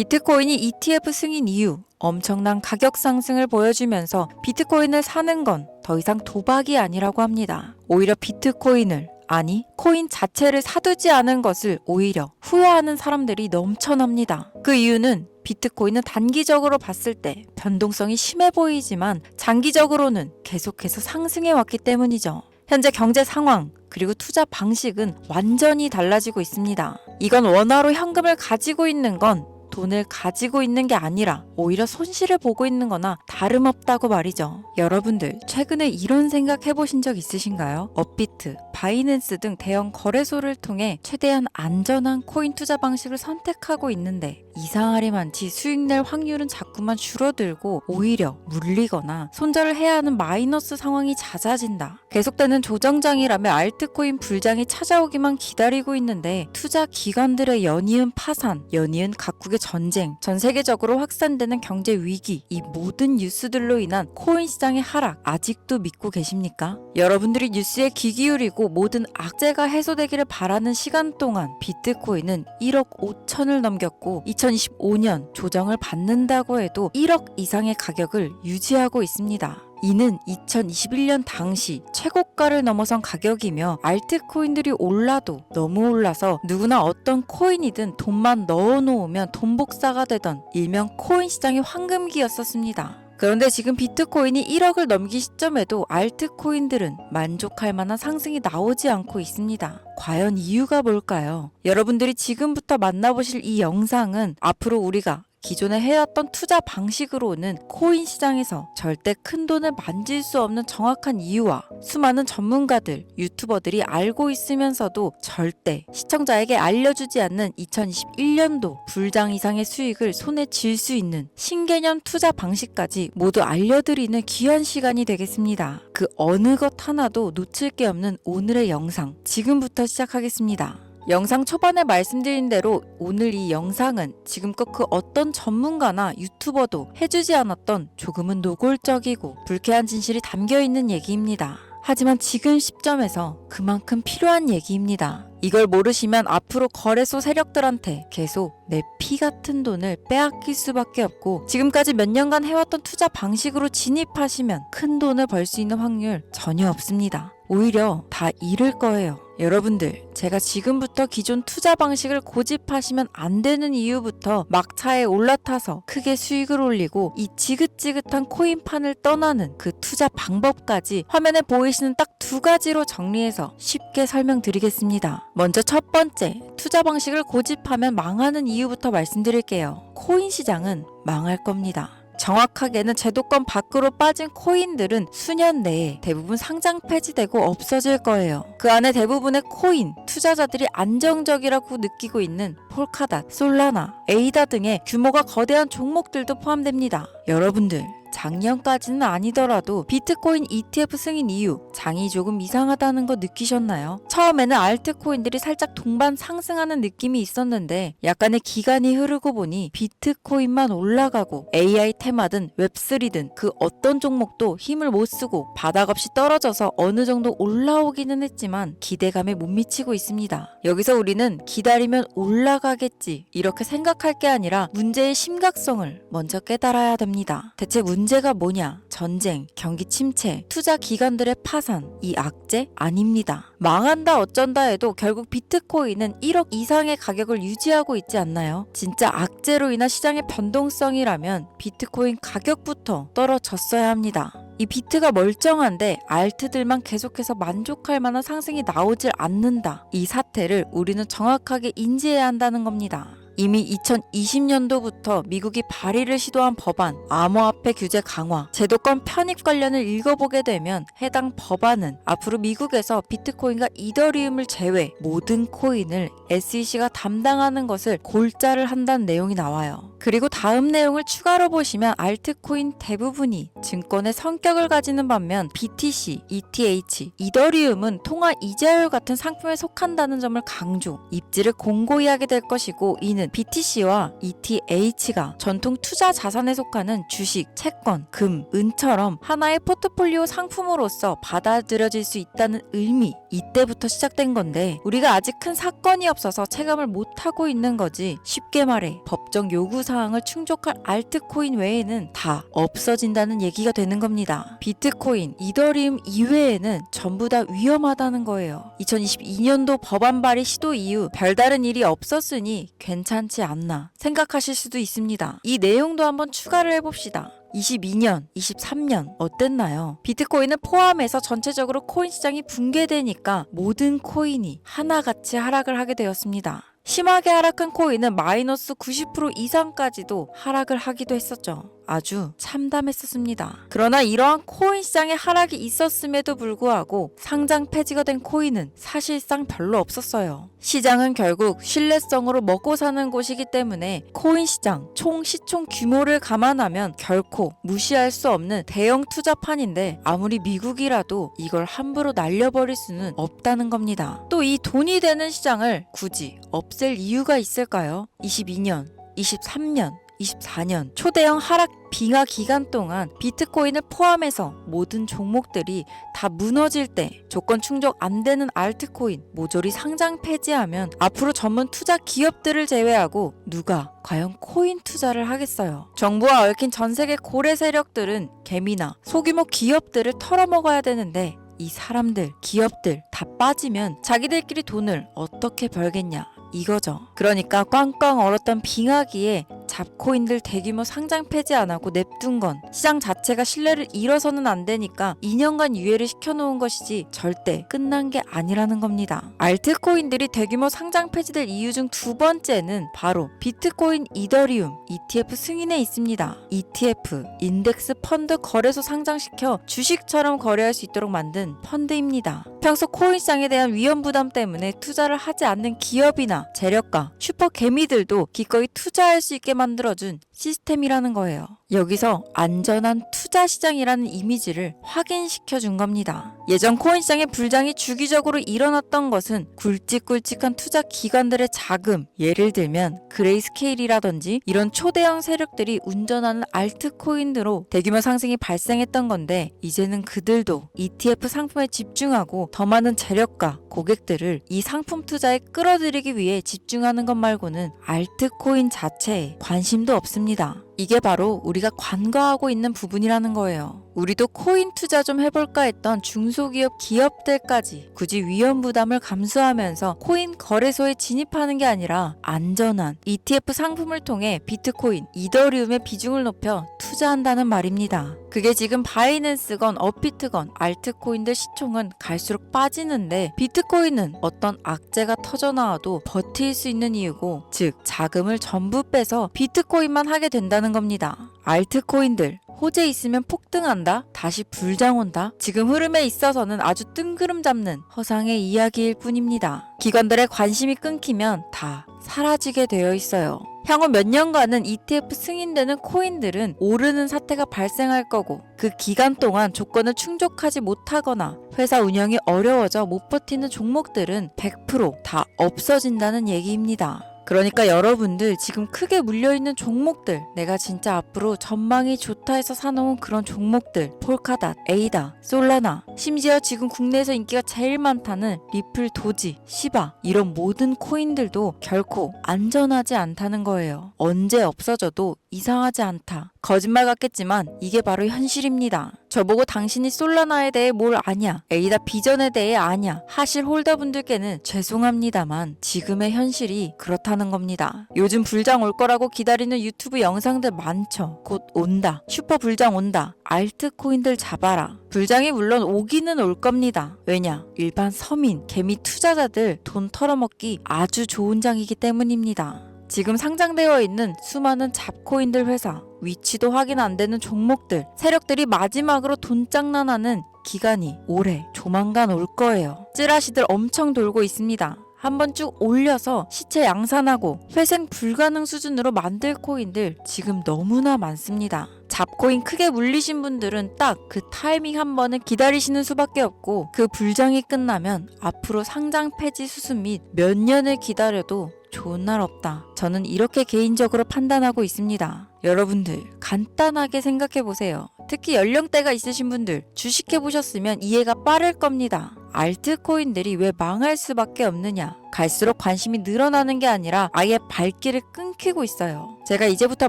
비트코인이 ETF 승인 이후 엄청난 가격 상승을 보여주면서 비트코인을 사는 건 더 이상 도박이 아니라고 합니다. 오히려 비트코인을, 아니 코인 자체를 사두지 않은 것을 오히려 후회하는 사람들이 넘쳐납니다. 그 이유는 비트코인은 단기적으로 봤을 때 변동성이 심해 보이지만 장기적으로는 계속해서 상승해 왔기 때문이죠. 현재 경제 상황 그리고 투자 방식은 완전히 달라지고 있습니다. 이건 원화로 현금을 가지고 있는 건 돈을 가지고 있는 게 아니라 오히려 손실을 보고 있는 거나 다름없다고 말이죠. 여러분들 최근에 이런 생각 해보신 적 있으신가요? 업비트, 바이낸스 등 대형 거래소를 통해 최대한 안전한 코인 투자 방식을 선택하고 있는데 이상하리만치 수익 낼 확률은 자꾸만 줄어들고 오히려 물리거나 손절을 해야 하는 마이너스 상황이 잦아진다. 계속되는 조정장이라며 알트코인 불장이 찾아오기만 기다리고 있는데 투자 기관들의 연이은 파산, 연이은 각국의 전쟁, 전 세계적으로 확산되는 경제 위기, 이 모든 뉴스들로 인한 코인 시장의 하락 아직도 믿고 계십니까? 여러분들이 뉴스에 귀 기울이고 모든 악재가 해소되기를 바라는 시간 동안 비트코인은 1억 5천을 넘겼고 2025년 조정을 받는다고 해도 1억 이상의 가격을 유지하고 있습니다. 이는 2021년 당시 최고가를 넘어선 가격이며 알트코인들이 올라도 너무 올라서 누구나 어떤 코인이든 돈만 넣어놓으면 돈 복사가 되던 일명 코인 시장의 황금기였었습니다. 그런데 지금 비트코인이 1억을 넘긴 시점에도 알트코인들은 만족할 만한 상승이 나오지 않고 있습니다. 과연 이유가 뭘까요? 여러분들이 지금부터 만나보실 이 영상은 앞으로 우리가 기존에 해왔던 투자 방식으로는 코인 시장에서 절대 큰 돈을 만질 수 없는 정확한 이유와 수많은 전문가들, 유튜버들이 알고 있으면서도 절대 시청자에게 알려주지 않는 2021년도 불장 이상의 수익을 손에 쥘 수 있는 신개념 투자 방식까지 모두 알려드리는 귀한 시간이 되겠습니다. 그 어느 것 하나도 놓칠 게 없는 오늘의 영상, 지금부터 시작하겠습니다. 영상 초반에 말씀드린 대로 오늘 이 영상은 지금껏 그 어떤 전문가나 유튜버도 해주지 않았던 조금은 노골적이고 불쾌한 진실이 담겨있는 얘기입니다. 하지만 지금 시점에서 그만큼 필요한 얘기입니다. 이걸 모르시면 앞으로 거래소 세력들한테 계속 내 피 같은 돈을 빼앗길 수밖에 없고 지금까지 몇 년간 해왔던 투자 방식으로 진입하시면 큰 돈을 벌 수 있는 확률 전혀 없습니다. 오히려 다 잃을 거예요. 여러분들, 제가 지금부터 기존 투자 방식을 고집하시면 안 되는 이유부터 막차에 올라타서 크게 수익을 올리고 이 지긋지긋한 코인판을 떠나는 그 투자 방법까지 화면에 보이시는 딱 두 가지로 정리해서 쉽게 설명드리겠습니다. 먼저 첫 번째, 투자 방식을 고집하면 망하는 이유부터 말씀드릴게요. 코인 시장은 망할 겁니다. 정확하게는 제도권 밖으로 빠진 코인들은 수년 내에 대부분 상장 폐지되고 없어질 거예요. 그 안에 대부분의 코인, 투자자들이 안정적이라고 느끼고 있는 폴카닷, 솔라나, 에이다 등의 규모가 거대한 종목들도 포함됩니다. 여러분들, 작년까지는 아니더라도 비트코인 ETF 승인 이후 장이 조금 이상하다는 거 느끼셨나요? 처음에는 알트코인들이 살짝 동반 상승하는 느낌이 있었는데 약간의 기간이 흐르고 보니 비트코인만 올라가고 AI 테마든 웹3든 그 어떤 종목도 힘을 못 쓰고 바닥 없이 떨어져서 어느 정도 올라오기는 했지만 기대감에 못 미치고 있습니다. 여기서 우리는 기다리면 올라가겠지 이렇게 생각할 게 아니라 문제의 심각성을 먼저 깨달아야 됩니다. 대체 문제가 뭐냐? 전쟁, 경기 침체, 투자 기관들의 파산, 이 악재? 아닙니다. 망한다 어쩐다 해도 결국 비트코인은 1억 이상의 가격을 유지하고 있지 않나요? 진짜 악재로 인한 시장의 변동성이라면 비트코인 가격부터 떨어졌어야 합니다. 이 비트가 멀쩡한데 알트들만 계속해서 만족할 만한 상승이 나오질 않는다. 이 사태를 우리는 정확하게 인지해야 한다는 겁니다. 이미 2020년도부터 미국이 발의를 시도한 법안, 암호화폐 규제 강화, 제도권 편입 관련을 읽어보게 되면 해당 법안은 앞으로 미국에서 비트코인과 이더리움을 제외 모든 코인을 SEC가 담당하는 것을 골자를 한다는 내용이 나와요. 그리고 다음 내용을 추가로 보시면 알트코인 대부분이 증권의 성격을 가지는 반면 BTC, ETH, 이더리움은 통화 이자율 같은 상품에 속한다는 점을 강조, 입지를 공고히 하게 될 것이고 이는 BTC와 ETH가 전통 투자 자산에 속하는 주식, 채권, 금, 은처럼 하나의 포트폴리오 상품으로서 받아들여질 수 있다는 의미, 이때부터 시작된 건데 우리가 아직 큰 사건이 없어서 체감을 못하고 있는 거지. 쉽게 말해 법정 요구 요구사항을 충족할 알트코인 외에는 다 없어진다는 얘기가 되는 겁니다. 비트코인, 이더리움 이외에는 전부 다 위험하다는 거예요. 2022년도 법안 발의 시도 이후 별다른 일이 없었으니 괜찮지 않나 생각하실 수도 있습니다. 이 내용도 한번 추가를 해봅시다. 22년, 23년 어땠나요? 비트코인을 포함해서 전체적으로 코인 시장이 붕괴되니까 모든 코인이 하나같이 하락을 하게 되었습니다. 심하게 하락한 코인은 마이너스 90% 이상까지도 하락을 하기도 했었죠. 아주 참담했었습니다. 그러나 이러한 코인 시장의 하락이 있었음에도 불구하고 상장 폐지가 된 코인은 사실상 별로 없었어요. 시장은 결국 신뢰성으로 먹고 사는 곳이기 때문에 코인 시장 총 시총 규모를 감안하면 결코 무시할 수 없는 대형 투자판인데 아무리 미국이라도 이걸 함부로 날려버릴 수는 없다는 겁니다. 또 이 돈이 되는 시장을 굳이 없앨 이유가 있을까요? 22년, 23년, 24년 초대형 하락 빙하 기간 동안 비트코인을 포함해서 모든 종목들이 다 무너질 때 조건 충족 안 되는 알트코인 모조리 상장 폐지하면 앞으로 전문 투자 기업들을 제외하고 누가 과연 코인 투자를 하겠어요? 정부와 얽힌 전 세계 고래 세력들은 개미나 소규모 기업들을 털어먹어야 되는데 이 사람들, 기업들 다 빠지면 자기들끼리 돈을 어떻게 벌겠냐 이거죠. 그러니까 꽝꽝 얼었던 빙하기에 잡코인들 대규모 상장 폐지 안 하고 냅둔 건 시장 자체가 신뢰를 잃어서는 안 되니까 2년간 유예를 시켜놓은 것이지 절대 끝난 게 아니라는 겁니다. 알트코인들이 대규모 상장 폐지될 이유 중 두 번째는 바로 비트코인 이더리움 ETF 승인에 있습니다. ETF, 인덱스 펀드 거래소 상장시켜 주식처럼 거래할 수 있도록 만든 펀드입니다. 평소 코인 시장에 대한 위험 부담 때문에 투자를 하지 않는 기업이나 재력가, 슈퍼 개미들도 기꺼이 투자할 수 있게 만들어준 시스템이라는 거예요. 여기서 안전한 투자 시장이라는 이미지를 확인시켜 준 겁니다. 예전 코인 시장의 불장이 주기적으로 일어났던 것은 굵직굵직한 투자 기관들의 자금, 예를 들면 그레이스케일이라든지 이런 초대형 세력들이 운전하는 알트코인으로 대규모 상승이 발생했던 건데 이제는 그들도 ETF 상품에 집중하고 더 많은 재력가, 고객들을 이 상품 투자에 끌어들이기 위해 집중하는 것 말고는 알트코인 자체에 관심도 없습니다. 이게 바로 우리가 관과하고 있는 부분이라는 거예요. 우리도 코인 투자 좀 해볼까 했던 중소기업 기업들까지 굳이 위험 부담을 감수하면서 코인 거래소에 진입하는 게 아니라 안전한 ETF 상품을 통해 비트코인, 이더리움의 비중을 높여 투자한다는 말입니다. 그게 지금 바이낸스건 업비트건 알트코인들 시총은 갈수록 빠지는데 비트코인은 어떤 악재가 터져나와도 버틸 수 있는 이유고, 즉 자금을 전부 빼서 비트코인만 하게 된다는 겁니다. 알트코인들 호재 있으면 폭등한다? 다시 불장 온다? 지금 흐름에 있어서는 아주 뜬구름 잡는 허상의 이야기일 뿐입니다. 기관들의 관심이 끊기면 다 사라지게 되어 있어요. 향후 몇 년간은 ETF 승인되는 코인들은 오르는 사태가 발생할 거고, 그 기간 동안 조건을 충족하지 못하거나 회사 운영이 어려워져 못 버티는 종목들은 100% 다 없어진다는 얘기입니다. 그러니까 여러분들 지금 크게 물려있는 종목들, 내가 진짜 앞으로 전망이 좋다 해서 사놓은 그런 종목들, 폴카닷, 에이다, 솔라나, 심지어 지금 국내에서 인기가 제일 많다는 리플, 도지, 시바, 이런 모든 코인들도 결코 안전하지 않다는 거예요. 언제 없어져도 이상하지 않다. 거짓말 같겠지만 이게 바로 현실입니다. 저보고 당신이 솔라나에 대해 뭘 아냐, 에이다 비전에 대해 아냐 하실 홀더분들께는 죄송합니다만 지금의 현실이 그렇다는 겁니다. 요즘 불장 올 거라고 기다리는 유튜브 영상들 많죠. 곧 온다, 슈퍼 불장 온다, 알트코인들 잡아라. 불장이 물론 오기는 올 겁니다. 왜냐? 일반 서민, 개미 투자자들 돈 털어먹기 아주 좋은 장이기 때문입니다. 지금 상장되어 있는 수많은 잡코인들 회사, 위치도 확인 안 되는 종목들, 세력들이 마지막으로 돈장난하는 기간이 올해 조만간 올 거예요. 찌라시들 엄청 돌고 있습니다. 한번 쭉 올려서 시체 양산하고 회생 불가능 수준으로 만들 코인들 지금 너무나 많습니다. 잡코인 크게 물리신 분들은 딱 그 타이밍 한 번을 기다리시는 수밖에 없고, 그 불장이 끝나면 앞으로 상장 폐지 수순 및 몇 년을 기다려도 좋은 날 없다. 저는 이렇게 개인적으로 판단하고 있습니다. 여러분들 간단하게 생각해보세요. 특히 연령대가 있으신 분들 주식해보셨으면 이해가 빠를 겁니다. 알트코인들이 왜 망할 수밖에 없느냐? 갈수록 관심이 늘어나는 게 아니라 아예 발길을 끊기고 있어요. 제가 이제부터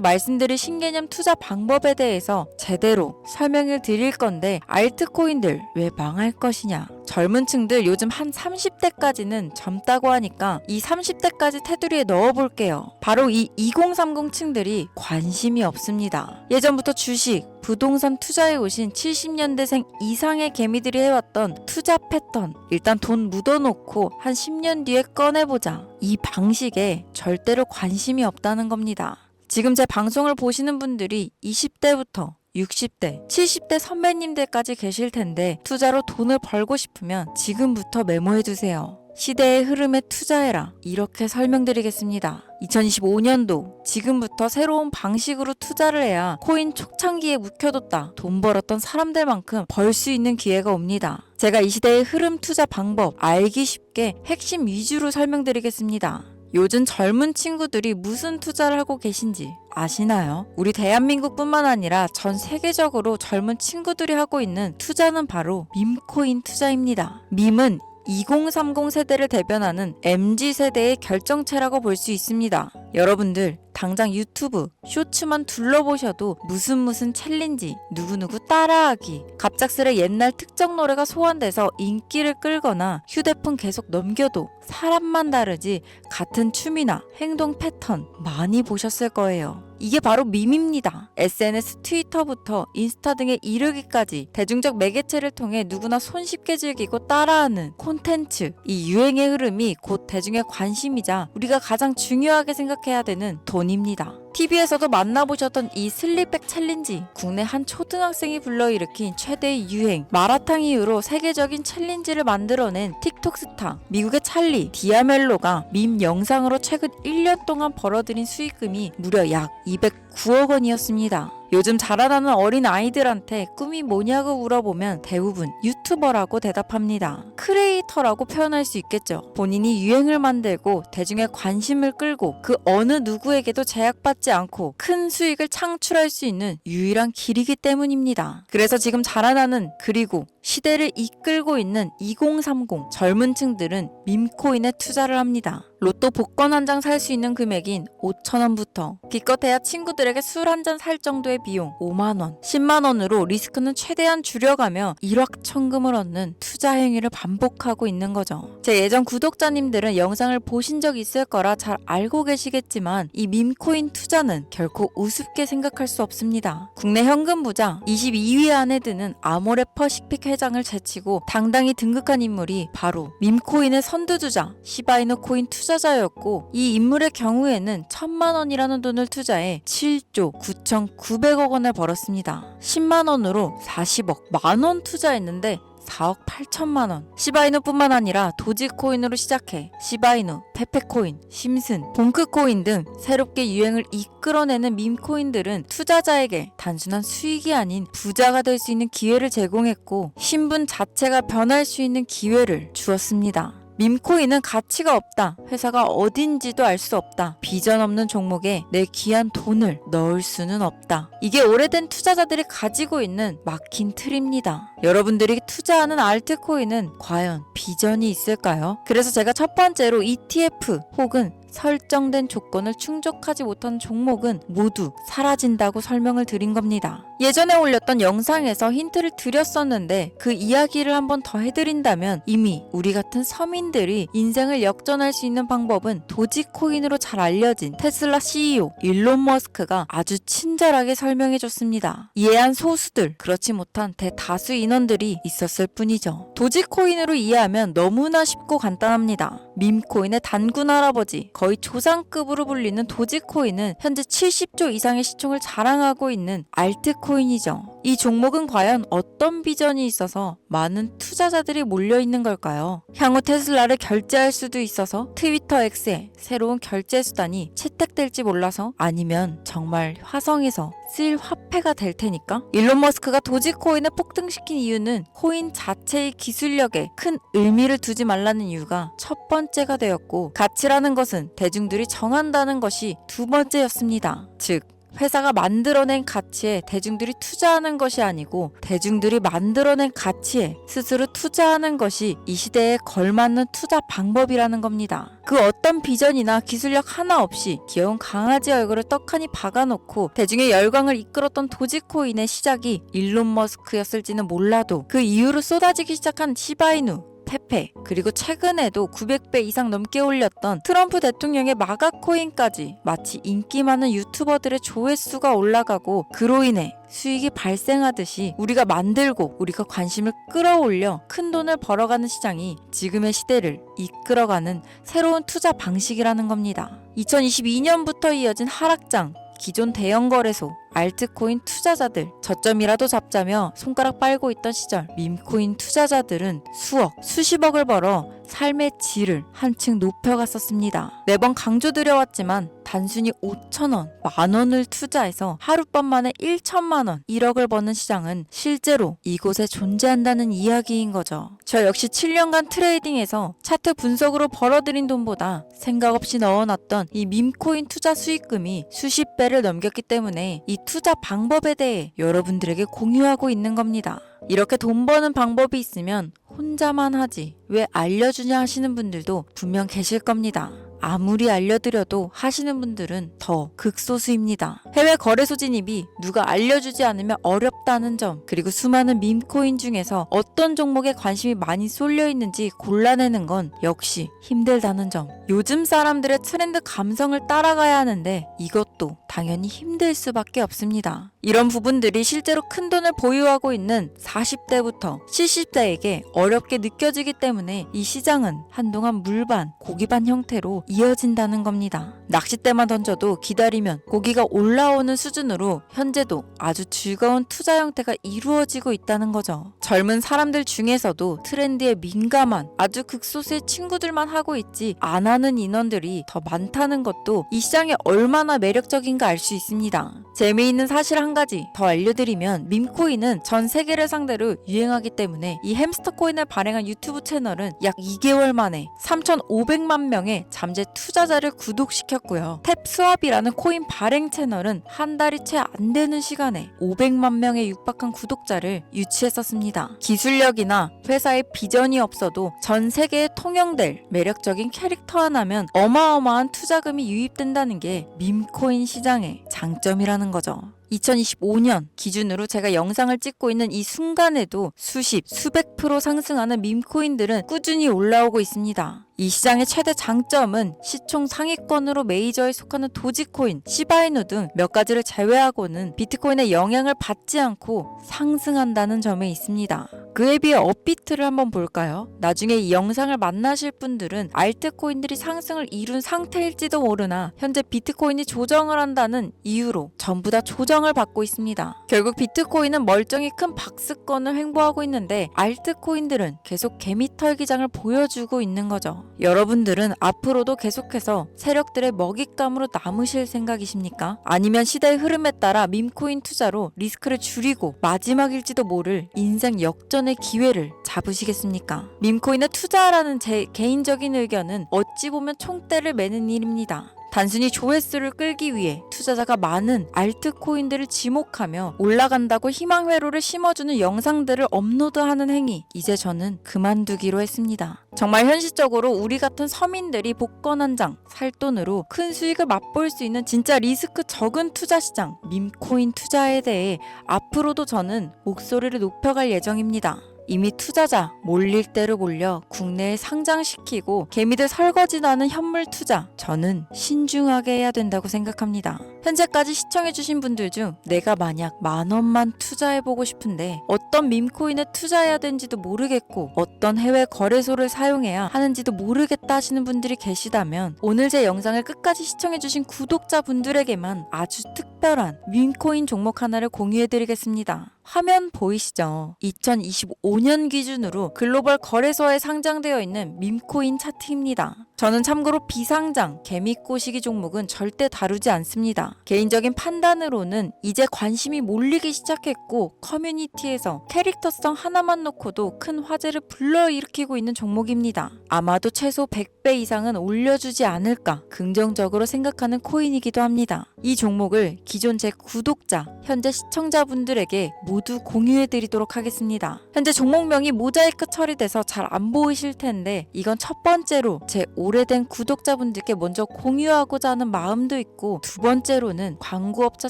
말씀드릴 신개념 투자 방법에 대해서 제대로 설명을 드릴 건데 알트코인들 왜 망할 것이냐. 젊은 층들 요즘 한 30대까지는 젊다고 하니까 이 30대까지 테두리에 넣어볼게요. 바로 이 2030 층들이 관심이 없습니다. 예전부터 주식, 부동산 투자해 오신 70년대생 이상의 개미들이 해왔던 투자 패턴, 일단 돈 묻어놓고 한 10년 뒤에 꺼내보자. 이 방식에 절대로 관심이 없다는 겁니다. 지금 제 방송을 보시는 분들이 20대부터 60대, 70대 선배님들까지 계실 텐데 투자로 돈을 벌고 싶으면 지금부터 메모해두세요. 시대의 흐름에 투자해라. 이렇게 설명드리겠습니다. 2025년도 지금부터 새로운 방식으로 투자를 해야 코인 초창기에 묵혀뒀다 돈 벌었던 사람들만큼 벌 수 있는 기회가 옵니다. 제가 이 시대의 흐름 투자 방법 알기 쉽게 핵심 위주로 설명드리겠습니다. 요즘 젊은 친구들이 무슨 투자를 하고 계신지 아시나요? 우리 대한민국뿐만 아니라 전 세계적으로 젊은 친구들이 하고 있는 투자는 바로 밈코인 투자입니다. 밈은 2030 세대를 대변하는 MZ세대의 결정체라고 볼 수 있습니다. 여러분들 당장 유튜브 쇼츠만 둘러보셔도 무슨 챌린지, 누구누구 따라하기, 갑작스레 옛날 특정 노래가 소환돼서 인기를 끌거나 휴대폰 계속 넘겨도 사람만 다르지 같은 춤이나 행동 패턴 많이 보셨을 거예요. 이게 바로 밈입니다. SNS, 트위터부터 인스타 등에 이르기까지 대중적 매개체를 통해 누구나 손쉽게 즐기고 따라하는 콘텐츠. 이 유행의 흐름이 곧 대중의 관심이자 우리가 가장 중요하게 생각해야 되는 돈입니다. TV에서도 만나보셨던 이 슬립백 챌린지, 국내 한 초등학생이 불러일으킨 최대의 유행, 마라탕 이후로 세계적인 챌린지를 만들어낸 틱톡 스타, 미국의 찰리, 디아멜로가 밈 영상으로 최근 1년 동안 벌어들인 수익금이 무려 약 209억 원이었습니다. 요즘 자라나는 어린 아이들한테 꿈이 뭐냐고 물어보면 대부분 유튜버라고 대답합니다. 크리에이터라고 표현할 수 있겠죠. 본인이 유행을 만들고 대중의 관심을 끌고 그 어느 누구에게도 제약받지 않고 큰 수익을 창출할 수 있는 유일한 길이기 때문입니다. 그래서 지금 자라나는 그리고 시대를 이끌고 있는 2030 젊은 층들은 밈코인에 투자를 합니다. 로또 복권 한 장 살 수 있는 금액인 5,000원부터 기껏해야 친구들에게 술 한 잔 살 정도의 비용 5만원, 10만원으로 리스크는 최대한 줄여가며 일확천금을 얻는 투자 행위를 반복하고 있는 거죠. 제 예전 구독자님들은 영상을 보신 적 있을 거라 잘 알고 계시겠지만 이 밈코인 투자는 결코 우습게 생각할 수 없습니다. 국내 현금 부자 22위 안에 드는 아모레 퍼시픽 회장을 제치고 당당히 등극한 인물이 바로 밈코인의 선두주자 시바이누 코인 투자자였고 이 인물의 경우에는 1,000만원이라는 돈을 투자해 7조 9,900억 원을 벌었습니다. 10만원으로 40억, 만원 투자했는데 4억 8천만 원. 시바이누뿐만 아니라 도지코인으로 시작해 시바이누, 페페코인, 심슨, 봉크코인 등 새롭게 유행을 이끌어내는 밈코인들은 투자자에게 단순한 수익이 아닌 부자가 될 수 있는 기회를 제공했고 신분 자체가 변할 수 있는 기회를 주었습니다. 밈코인은 가치가 없다. 회사가 어딘지도 알 수 없다. 비전 없는 종목에 내 귀한 돈을 넣을 수는 없다. 이게 오래된 투자자들이 가지고 있는 막힌 틀입니다. 여러분들이 투자하는 알트코인은 과연 비전이 있을까요? 그래서 제가 첫 번째로 ETF 혹은 설정된 조건을 충족하지 못한 종목은 모두 사라진다고 설명을 드린 겁니다. 예전에 올렸던 영상에서 힌트를 드렸었는데 그 이야기를 한번 더 해드린다면 이미 우리 같은 서민들이 인생을 역전할 수 있는 방법은 도지코인으로 잘 알려진 테슬라 CEO 일론 머스크가 아주 친절하게 설명해줬습니다. 이해한 소수들, 그렇지 못한 대다수 인원들이 있었을 뿐이죠. 도지코인으로 이해하면 너무나 쉽고 간단합니다. 밈코인의 단군 할아버지, 거의 조상급으로 불리는 도지코인은 현재 70조 이상의 시총을 자랑하고 있는 알트코인이죠. 이 종목은 과연 어떤 비전이 있어서 많은 투자자들이 몰려있는 걸까요? 향후 테슬라를 결제할 수도 있어서 트위터 X에 새로운 결제 수단이 채택될지 몰라서 아니면 정말 화성에서 쓸 화폐가 될 테니까? 일론 머스크가 도지코인을 폭등시킨 이유는 코인 자체의 기술력에 큰 의미를 두지 말라는 이유가 첫 번째가 되었고 가치라는 것은 대중들이 정한다는 것이 두 번째였습니다. 즉 회사가 만들어낸 가치에 대중들이 투자하는 것이 아니고 대중들이 만들어낸 가치에 스스로 투자하는 것이 이 시대에 걸맞는 투자 방법이라는 겁니다. 그 어떤 비전이나 기술력 하나 없이 귀여운 강아지 얼굴을 떡하니 박아놓고 대중의 열광을 이끌었던 도지코인의 시작이 일론 머스크였을지는 몰라도 그 이후로 쏟아지기 시작한 시바이누, 페페, 그리고 최근에도 900배 이상 넘게 올렸던 트럼프 대통령의 마가 코인까지 마치 인기 많은 유튜버들의 조회수가 올라가고 그로 인해 수익이 발생하듯이 우리가 만들고 우리가 관심을 끌어올려 큰 돈을 벌어가는 시장이 지금의 시대를 이끌어가는 새로운 투자 방식이라는 겁니다. 2022년부터 이어진 하락장, 기존 대형 거래소, 알트코인 투자자들 저점이라도 잡자며 손가락 빨고 있던 시절 밈코인 투자자들은 수억, 수십억을 벌어 삶의 질을 한층 높여갔었습니다. 매번 강조드려왔지만 단순히 5천원, 만원을 투자해서 하룻밤 만에 1천만 원, 1억을 버는 시장은 실제로 이곳에 존재한다는 이야기인 거죠. 저 역시 7년간 트레이딩에서 차트 분석으로 벌어들인 돈보다 생각 없이 넣어놨던 이 밈코인 투자 수익금이 수십 배를 넘겼기 때문에 이 투자 방법에 대해 여러분들에게 공유하고 있는 겁니다. 이렇게 돈 버는 방법이 있으면 혼자만 하지 왜 알려주냐 하시는 분들도 분명 계실 겁니다. 아무리 알려드려도 하시는 분들은 더 극소수입니다. 해외 거래소 진입이 누가 알려주지 않으면 어렵다는 점, 그리고 수많은 밈코인 중에서 어떤 종목에 관심이 많이 쏠려 있는지 골라내는 건 역시 힘들다는 점. 요즘 사람들의 트렌드 감성을 따라가야 하는데 이것도 당연히 힘들 수밖에 없습니다. 이런 부분들이 실제로 큰 돈을 보유하고 있는 40대부터 70대에게 어렵게 느껴지기 때문에 이 시장은 한동안 물반, 고기반 형태로 이어진다는 겁니다. 낚싯대만 던져도 기다리면 고기가 올라오는 수준으로 현재도 아주 즐거운 투자 형태가 이루어지고 있다는 거죠. 젊은 사람들 중에서도 트렌드에 민감한 아주 극소수의 친구들만 하고 있지 안 하는 인원들이 더 많다는 것도 이 시장이 얼마나 매력적인가 알 수 있습니다. 재미있는 사실 한 가지 더 알려드리면 밈코인은 전 세계를 상대로 유행하기 때문에 이 햄스터코인을 발행한 유튜브 채널은 약 2개월 만에 3,500만 명의 잠재 투자자를 구독시켰고요. 탭스왑이라는 코인 발행 채널은 한 달이 채 안 되는 시간에 500만 명에 육박한 구독자를 유치했었습니다. 기술력이나 회사의 비전이 없어도 전 세계에 통용될 매력적인 캐릭터 하나면 어마어마한 투자금이 유입된다는 게 밈코인 시장의 장점이라는 거죠. 2025년 기준으로 제가 영상을 찍고 있는 이 순간에도 수십, 수백 프로 상승하는 밈코인들은 꾸준히 올라오고 있습니다. 이 시장의 최대 장점은 시총 상위권으로 메이저에 속하는 도지코인, 시바이누 등 몇 가지를 제외하고는 비트코인의 영향을 받지 않고 상승한다는 점에 있습니다. 그에 비해 업비트를 한번 볼까요? 나중에 이 영상을 만나실 분들은 알트코인들이 상승을 이룬 상태일지도 모르나 현재 비트코인이 조정을 한다는 이유로 전부 다 조정을 받고 있습니다. 결국 비트코인은 멀쩡히 큰 박스권을 횡보하고 있는데 알트코인들은 계속 개미털기장을 보여주고 있는 거죠. 여러분들은 앞으로도 계속해서 세력들의 먹잇감으로 남으실 생각이십니까? 아니면 시대의 흐름에 따라 밈코인 투자로 리스크를 줄이고 마지막일지도 모를 인생 역전의 기회를 잡으시겠습니까? 밈코인에 투자하라는 제 개인적인 의견은 어찌 보면 총대를 매는 일입니다. 단순히 조회수를 끌기 위해 투자자가 많은 알트코인들을 지목하며 올라간다고 희망 회로를 심어주는 영상들을 업로드하는 행위, 이제 저는 그만두기로 했습니다. 정말 현실적으로 우리 같은 서민들이 복권 한 장, 살 돈으로 큰 수익을 맛볼 수 있는 진짜 리스크 적은 투자 시장, 밈코인 투자에 대해 앞으로도 저는 목소리를 높여갈 예정입니다. 이미 투자자 몰릴 대로 몰려 국내에 상장시키고 개미들 설거지 나는 현물 투자, 저는 신중하게 해야 된다고 생각합니다. 현재까지 시청해주신 분들 중 내가 만약 10,000원만 투자해보고 싶은데 어떤 밈코인에 투자해야 되는지도 모르겠고 어떤 해외 거래소를 사용해야 하는지도 모르겠다 하시는 분들이 계시다면 오늘 제 영상을 끝까지 시청해주신 구독자분들에게만 아주 특별한 밈코인 종목 하나를 공유해드리겠습니다. 화면 보이시죠? 2025년 기준으로 글로벌 거래소에 상장되어 있는 밈코인 차트입니다. 저는 참고로 비상장, 개미꼬시기 종목은 절대 다루지 않습니다. 개인적인 판단으로는 이제 관심이 몰리기 시작했고 커뮤니티에서 캐릭터성 하나만 놓고도 큰 화제를 불러일으키고 있는 종목입니다. 아마도 최소 100배 이상은 올려주지 않을까 긍정적으로 생각하는 코인이기도 합니다. 이 종목을 기존 제 구독자, 현재 시청자분들에게 모두 공유해드리도록 하겠습니다. 현재 종목명이 모자이크 처리돼서 잘 안 보이실 텐데 이건 첫 번째로 제 오래된 구독자분들께 먼저 공유하고자 하는 마음도 있고 두 번째로는 광고업자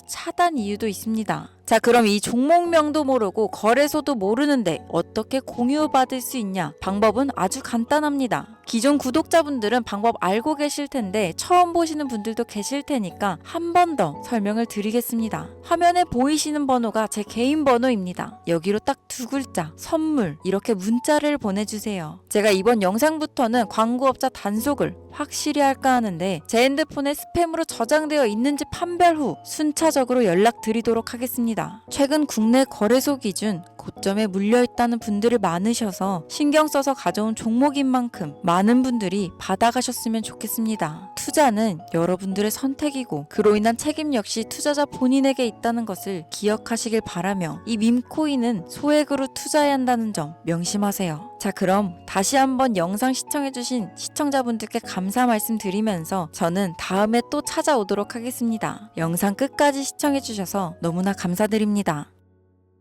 차단 이유도 있습니다. 자, 그럼 이 종목명도 모르고 거래소도 모르는데 어떻게 공유받을 수 있냐? 방법은 아주 간단합니다. 기존 구독자분들은 방법 알고 계실 텐데 처음 보시는 분들도 계실 테니까 한 번 더 설명을 드리겠습니다. 화면에 보이시는 번호가 제 개인 번호입니다. 여기로 딱 두 글자 선물 이렇게 문자를 보내주세요. 제가 이번 영상부터는 광고업자 단속을 확실히 할까 하는데 제 핸드폰에 스팸으로 저장되어 있는지 판별 후 순차적으로 연락드리도록 하겠습니다. 최근 국내 거래소 기준 고점에 물려있다는 분들이 많으셔서 신경 써서 가져온 종목인 만큼 많은 분들이 받아가셨으면 좋겠습니다. 투자는 여러분들의 선택이고 그로 인한 책임 역시 투자자 본인에게 있다는 것을 기억하시길 바라며 이 밈코인은 소액으로 투자해야 한다는 점 명심하세요. 자, 그럼 다시 한번 영상 시청해주신 시청자분들께 감사 말씀드리면서 저는 다음에 또 찾아오도록 하겠습니다. 영상 끝까지 시청해주셔서 너무나 감사드립니다.